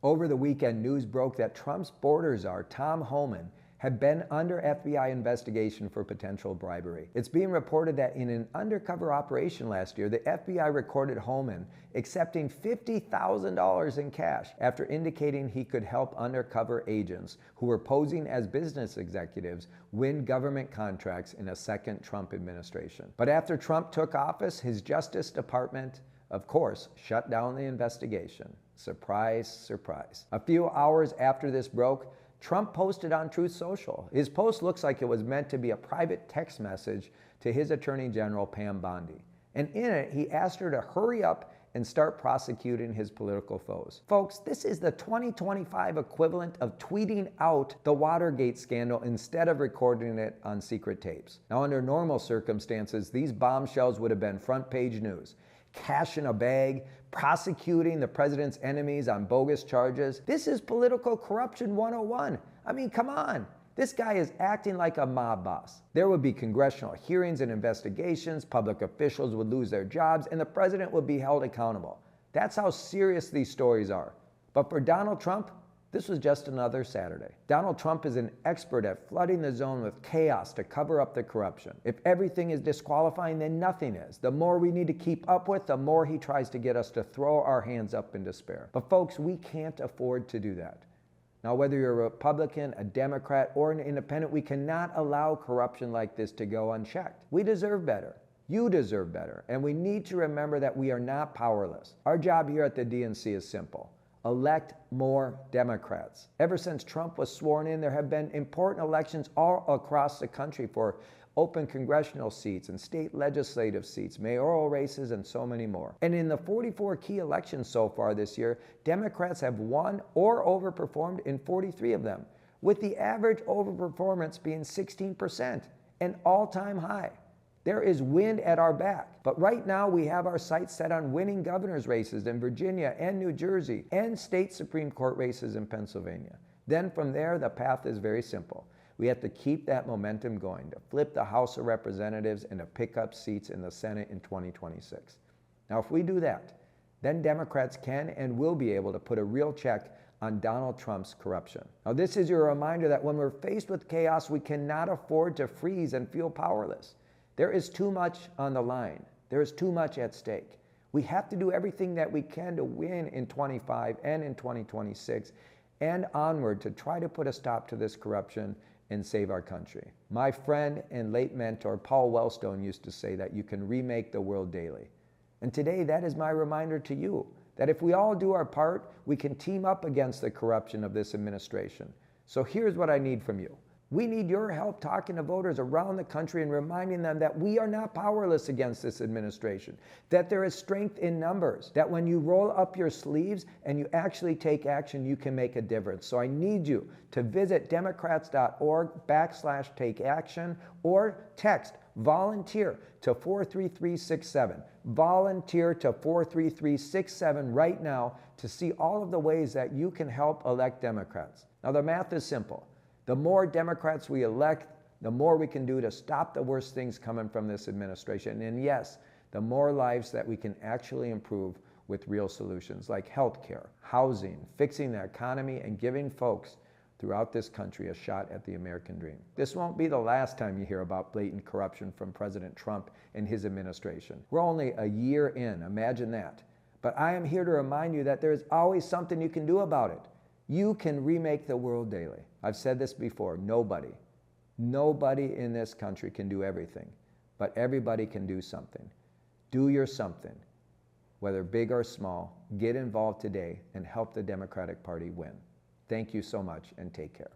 Over the weekend, news broke that Trump's border czar, Tom Homan, had been under FBI investigation for potential bribery. It's being reported that in an undercover operation last year, the FBI recorded Homan accepting $50,000 in cash after indicating he could help undercover agents who were posing as business executives win government contracts in a second Trump administration. But after Trump took office, his Justice Department, of course, shut down the investigation. Surprise, surprise. A few hours after this broke, Trump posted on Truth Social. His post looks like it was meant to be a private text message to his Attorney General, Pam Bondi. And in it, he asked her to hurry up and start prosecuting his political foes. Folks, this is the 2025 equivalent of tweeting out the Watergate scandal instead of recording it on secret tapes. Now, under normal circumstances, these bombshells would have been front page news. Cash in a bag, prosecuting the president's enemies on bogus charges. This is political corruption 101. I mean, come on. This guy is acting like a mob boss. There would be congressional hearings and investigations, public officials would lose their jobs, and the president would be held accountable. That's how serious these stories are. But for Donald Trump, this was just another Saturday. Donald Trump is an expert at flooding the zone with chaos to cover up the corruption. If everything is disqualifying, then nothing is. The more we need to keep up with, the more he tries to get us to throw our hands up in despair. But folks, we can't afford to do that. Now, whether you're a Republican, a Democrat, or an independent, we cannot allow corruption like this to go unchecked. We deserve better. You deserve better. And we need to remember that we are not powerless. Our job here at the DNC is simple. Elect more Democrats. Ever since Trump was sworn in, there have been important elections all across the country for open congressional seats and state legislative seats, mayoral races, and so many more. And in the 44 key elections so far this year, Democrats have won or overperformed in 43 of them, with the average overperformance being 16%, an all-time high. There is wind at our back. But right now we have our sights set on winning governor's races in Virginia and New Jersey and state Supreme Court races in Pennsylvania. Then from there, the path is very simple. We have to keep that momentum going to flip the House of Representatives and to pick up seats in the Senate in 2026. Now, if we do that, then Democrats can and will be able to put a real check on Donald Trump's corruption. Now, this is your reminder that when we're faced with chaos, we cannot afford to freeze and feel powerless. There is too much on the line. There is too much at stake. We have to do everything that we can to win in 25 and in 2026 and onward to try to put a stop to this corruption and save our country. My friend and late mentor, Paul Wellstone, used to say that you can remake the world daily. And today, that is my reminder to you, that if we all do our part, we can team up against the corruption of this administration. So here's what I need from you. We need your help talking to voters around the country and reminding them that we are not powerless against this administration, that there is strength in numbers, that when you roll up your sleeves and you actually take action, you can make a difference. So I need you to visit democrats.org/takeaction or text volunteer to 43367. Volunteer to 43367 right now to see all of the ways that you can help elect Democrats. Now, the math is simple. The more Democrats we elect, the more we can do to stop the worst things coming from this administration. And yes, the more lives that we can actually improve with real solutions like healthcare, housing, fixing the economy, and giving folks throughout this country a shot at the American dream. This won't be the last time you hear about blatant corruption from President Trump and his administration. We're only a year in, imagine that. But I am here to remind you that there is always something you can do about it. You can remake the world daily. I've said this before, nobody in this country can do everything, but everybody can do something. Do your something, whether big or small. Get involved today and help the Democratic Party win. Thank you so much and take care.